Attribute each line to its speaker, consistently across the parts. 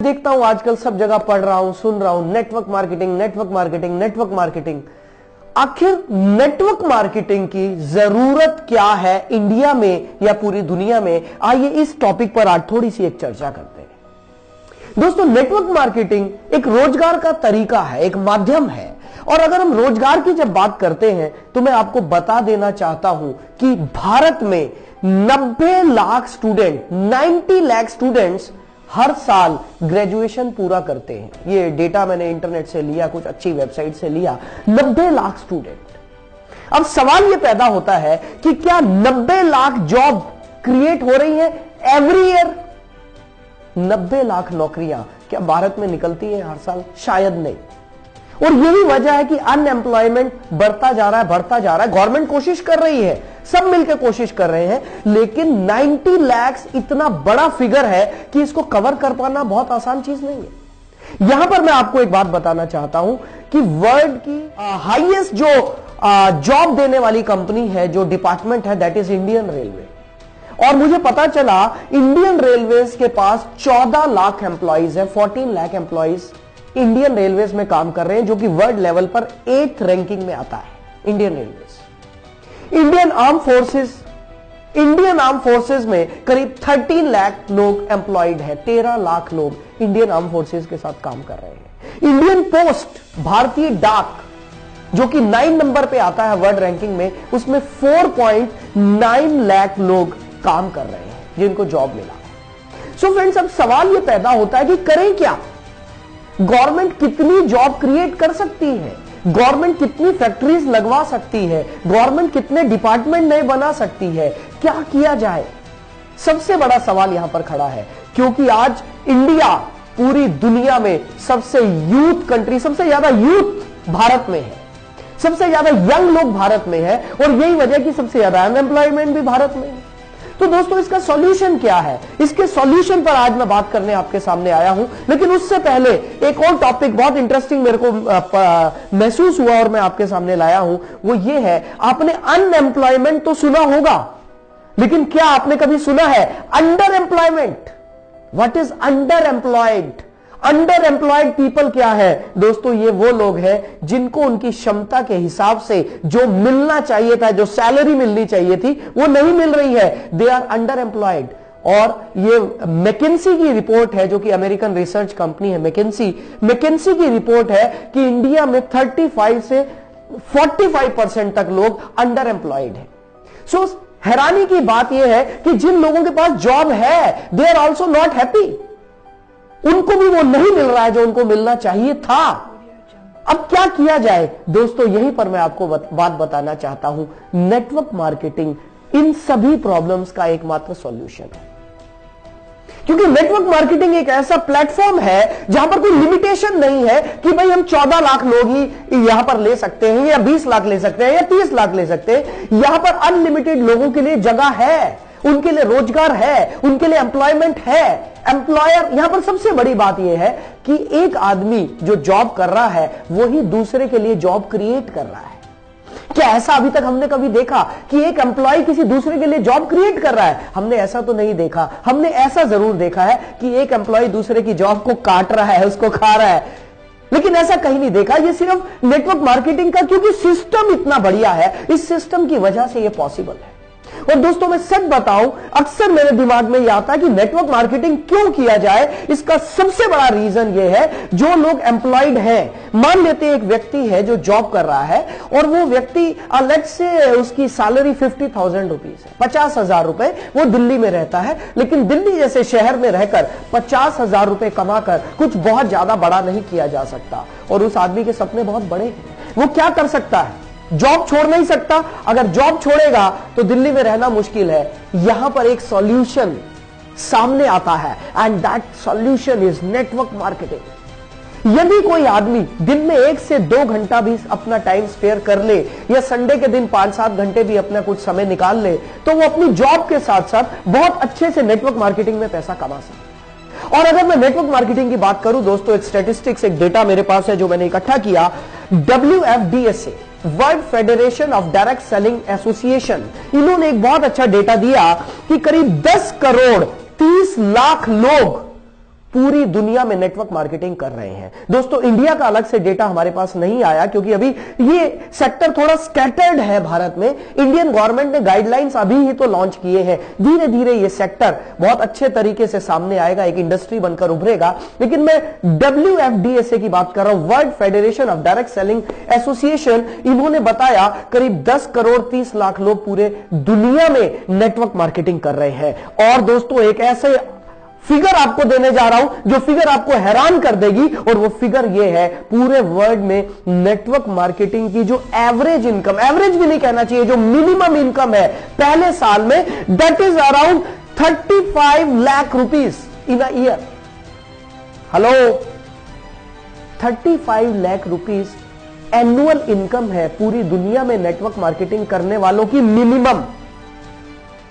Speaker 1: देखता हूं आजकल सब जगह पढ़ रहा हूं, सुन रहा हूं, network marketing, network marketing, network marketing. आखिर नेटवर्क मार्केटिंग की जरूरत क्या है इंडिया में या पूरी दुनिया में? आइए इस टॉपिक पर आज थोड़ी सी एक चर्चा करते हैं। दोस्तों, नेटवर्क मार्केटिंग एक रोजगार का तरीका है, एक माध्यम है। और अगर हम रोजगार की जब बात करते हैं तो मैं आपको बता देना चाहता हूं कि भारत में 90 लाख स्टूडेंट, 90 लाख स्टूडेंट्स हर साल ग्रेजुएशन पूरा करते हैं। ये डेटा मैंने इंटरनेट से लिया, कुछ अच्छी वेबसाइट से लिया। 90 लाख स्टूडेंट। अब सवाल ये पैदा होता है कि क्या 90 लाख जॉब क्रिएट हो रही है एवरी ईयर? 90 लाख नौकरियां क्या भारत में निकलती है हर साल? शायद नहीं। और यही वजह है कि अनएम्प्लॉयमेंट बढ़ता जा रहा है। गवर्नमेंट कोशिश कर रही है, सब मिलकर कोशिश कर रहे हैं, लेकिन 90 लाख इतना बड़ा फिगर है कि इसको कवर कर पाना बहुत आसान चीज नहीं है। यहां पर मैं आपको एक बात बताना चाहता हूं कि वर्ल्ड की हाईएस्ट जो जॉब देने वाली कंपनी है, जो डिपार्टमेंट है, दैट इज इंडियन रेलवे। और मुझे पता चला इंडियन रेलवेज के पास 14 लाख एम्प्लॉइज है, 14 लाख एम्प्लॉइज इंडियन रेलवेज में काम कर रहे हैं, जो कि वर्ल्ड लेवल पर 8th रैंकिंग में आता है। Indian railways, Indian arm forces में करीब 13 लाख लोग एम्प्लॉयड है। 13 लाख लोग इंडियन आर्म फोर्सेस के साथ काम कर रहे हैं। इंडियन पोस्ट, भारतीय डाक, जो कि 9 नंबर पे आता है वर्ल्ड रैंकिंग में, उसमें 4.9 लाख लोग काम कर रहे हैं जिनको जॉब मिला है। सो फ्रेंड्स, अब सवाल यह पैदा होता है कि करें क्या? गवर्नमेंट कितनी जॉब क्रिएट कर सकती है? गवर्नमेंट कितनी फैक्ट्रीज लगवा सकती है? गवर्नमेंट कितने डिपार्टमेंट नए बना सकती है? क्या किया जाए? सबसे बड़ा सवाल यहां पर खड़ा है, क्योंकि आज इंडिया पूरी दुनिया में सबसे यूथ कंट्री, सबसे ज्यादा यूथ भारत में है, सबसे ज्यादा यंग लोग भारत में है, और यही वजह कि सबसे ज्यादा अनएम्प्लॉयमेंट भी भारत में है। तो दोस्तों, इसका सॉल्यूशन क्या है? इसके सॉल्यूशन पर आज मैं बात करने आपके सामने आया हूं। लेकिन उससे पहले एक और टॉपिक बहुत इंटरेस्टिंग मेरे को महसूस हुआ और मैं आपके सामने लाया हूं। वो ये है, आपने अनएम्प्लॉयमेंट तो सुना होगा, लेकिन क्या आपने कभी सुना है under employment? What is under employed? Under employed people क्या है? दोस्तों, ये वो लोग हैं जिनको उनकी क्षमता के हिसाब से जो मिलना चाहिए था, जो सैलरी मिलनी चाहिए थी, वो नहीं मिल रही है। दे आर अंडर एम्प्लॉयड। और ये मैकेंसी की रिपोर्ट है, जो कि अमेरिकन रिसर्च कंपनी है मैकेंसी की रिपोर्ट है कि इंडिया में 35 से 45% तक लोग अंडर एम्प्लॉयड है। सो हैरानी की बात यह है कि जिन लोगों के पास जॉब है, दे आर ऑल्सो नॉट हैप्पी। उनको भी वो नहीं मिल रहा है जो उनको मिलना चाहिए था। अब क्या किया जाए? दोस्तों, यहीं पर मैं आपको बात बताना चाहता हूं। नेटवर्क मार्केटिंग इन सभी प्रॉब्लम्स का एकमात्र सॉल्यूशन है, क्योंकि नेटवर्क मार्केटिंग एक ऐसा प्लेटफॉर्म है जहां पर कोई लिमिटेशन नहीं है कि भाई हम 14 लाख लोग ही यहां पर ले सकते हैं, या 20 लाख ले सकते हैं, या 30 लाख ले सकते हैं। यहां पर अनलिमिटेड लोगों के लिए जगह है, उनके लिए रोजगार है, उनके लिए एम्प्लॉयमेंट है। एम्प्लॉयर, यहां पर सबसे बड़ी बात यह है कि एक आदमी जो जॉब कर रहा है वो ही दूसरे के लिए जॉब क्रिएट कर रहा है। क्या ऐसा अभी तक हमने कभी देखा कि एक एम्प्लॉय किसी दूसरे के लिए जॉब क्रिएट कर रहा है? हमने ऐसा तो नहीं देखा। हमने ऐसा जरूर देखा है कि एक एम्प्लॉय दूसरे की जॉब को काट रहा है, उसको खा रहा है, लेकिन ऐसा कहीं नहीं देखा। ये सिर्फ नेटवर्क मार्केटिंग का, क्योंकि सिस्टम इतना बढ़िया है, इस सिस्टम की वजह से यह पॉसिबल है। और दोस्तों, मैं सच बताऊं, अक्सर मेरे दिमाग में यह आता है कि नेटवर्क मार्केटिंग क्यों किया जाए। इसका सबसे बड़ा रीजन यह है, जो लोग एम्प्लॉयड हैं, मान लेते हैं एक व्यक्ति है जो जॉब कर रहा है, और वो व्यक्ति लेट्स से उसकी सैलरी 50,000 रुपीज है, 50,000 रुपए। वो दिल्ली में रहता है, लेकिन दिल्ली जैसे शहर में रहकर 50,000 रुपए कमाकर कुछ बहुत ज्यादा बड़ा नहीं किया जा सकता। और उस आदमी के सपने बहुत बड़े हैं। वो क्या कर सकता है? जॉब छोड़ नहीं सकता। अगर जॉब छोड़ेगा तो दिल्ली में रहना मुश्किल है। यहां पर एक सॉल्यूशन सामने आता है, and that solution is network marketing. यदि कोई आदमी दिन में 1 से 2 घंटा भी अपना टाइम स्पेयर कर ले, या संडे के दिन 5-7 घंटे भी अपना कुछ समय निकाल ले, तो वो अपनी जॉब के साथ साथ बहुत अच्छे से नेटवर्क मार्केटिंग में पैसा कमा सकता है। और अगर मैं नेटवर्क मार्केटिंग की बात करूं दोस्तों, एक स्टैटिस्टिक्स, एक डेटा मेरे पास है जो मैंने इकट्ठा किया। WFDSA, world federation of direct selling association, इन्होंने एक बहुत अच्छा डेटा दिया कि करीब 10 करोड़ 30 लाख लोग पूरी दुनिया में नेटवर्क मार्केटिंग कर रहे हैं। दोस्तों इंडिया का अलग से डेटा हमारे पास नहीं आया क्योंकि अभी ये सेक्टर थोड़ा स्कैटर्ड है भारत में। इंडियन गवर्नमेंट ने गाइडलाइंस अभी ही तो लॉन्च किए हैं, धीरे धीरे ये सेक्टर बहुत अच्छे तरीके से सामने आएगा, एक इंडस्ट्री बनकर उभरेगा। लेकिन मैं WFDSA की बात कर रहा हूं, world federation of direct selling association, इन्होंने बताया करीब 10 करोड़ 30 लाख लोग पूरे दुनिया में नेटवर्क मार्केटिंग कर रहे हैं। और दोस्तों एक ऐसे फिगर आपको देने जा रहा हूं जो फिगर आपको हैरान कर देगी, और वो फिगर ये है पूरे वर्ल्ड में नेटवर्क मार्केटिंग की जो एवरेज इनकम, एवरेज भी नहीं कहना चाहिए, जो मिनिमम इनकम है पहले साल में, that is around 35 lakh rupees in a year. Hello, 35 lakh rupees annual income है पूरी दुनिया में नेटवर्क मार्केटिंग करने वालों की मिनिमम।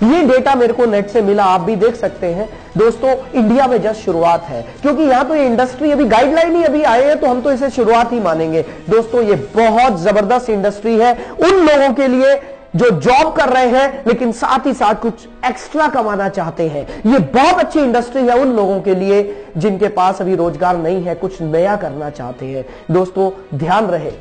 Speaker 1: ये डेटा मेरे को नेट से मिला, आप भी देख सकते हैं। दोस्तों इंडिया में जस्ट शुरुआत है क्योंकि यहां तो ये इंडस्ट्री अभी गाइडलाइन ही अभी आए हैं, तो हम तो इसे शुरुआत ही मानेंगे। दोस्तों ये बहुत जबरदस्त इंडस्ट्री है उन लोगों के लिए जो जॉब कर रहे हैं लेकिन साथ ही साथ कुछ एक्स्ट्रा कमाना चाहते हैं। ये बहुत अच्छी इंडस्ट्री है उन लोगों के लिए जिनके पास अभी रोजगार नहीं है, कुछ नया करना चाहते हैं। दोस्तों ध्यान रहे,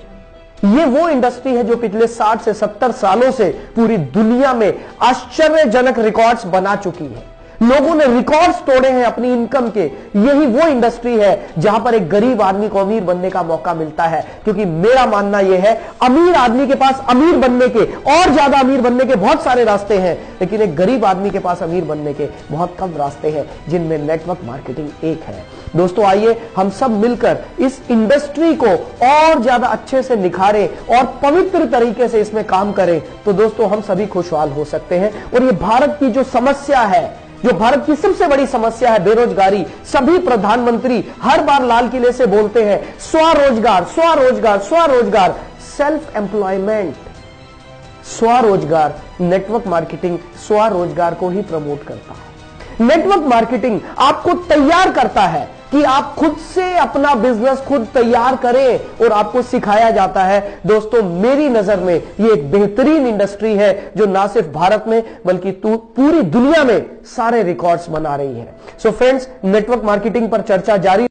Speaker 1: ये वो इंडस्ट्री है जो पिछले 60 से 70 सालों से पूरी दुनिया में आश्चर्यजनक रिकॉर्ड्स बना चुकी है। लोगों ने रिकॉर्ड्स तोड़े हैं अपनी इनकम के। यही वो इंडस्ट्री है जहां पर एक गरीब आदमी को अमीर बनने का मौका मिलता है, क्योंकि मेरा मानना यह है अमीर आदमी के पास अमीर बनने के और ज्यादा अमीर बनने के बहुत सारे रास्ते हैं, लेकिन एक गरीब आदमी के पास अमीर बनने के बहुत कम रास्ते हैं, जिनमें नेटवर्क मार्केटिंग एक है। दोस्तों आइए हम सब मिलकर इस इंडस्ट्री को और ज्यादा अच्छे से निखारें और पवित्र तरीके से इसमें काम करें, तो दोस्तों हम सभी खुशहाल हो सकते हैं। और ये भारत की जो समस्या है, जो भारत की सबसे बड़ी समस्या है, बेरोजगारी, सभी प्रधानमंत्री हर बार लाल किले से बोलते हैं स्वरोजगार स्वरोजगार स्वरोजगार, सेल्फ एम्प्लॉयमेंट, स्वरोजगार। नेटवर्क मार्केटिंग स्वरोजगार को ही प्रमोट करता है। नेटवर्क मार्केटिंग आपको तैयार करता है कि आप खुद से अपना बिजनेस खुद तैयार करें, और आपको सिखाया जाता है। दोस्तों मेरी नजर में ये एक बेहतरीन इंडस्ट्री है जो ना सिर्फ भारत में बल्कि पूरी दुनिया में सारे रिकॉर्ड्स बना रही है। सो फ्रेंड्स, नेटवर्क मार्केटिंग पर चर्चा जारी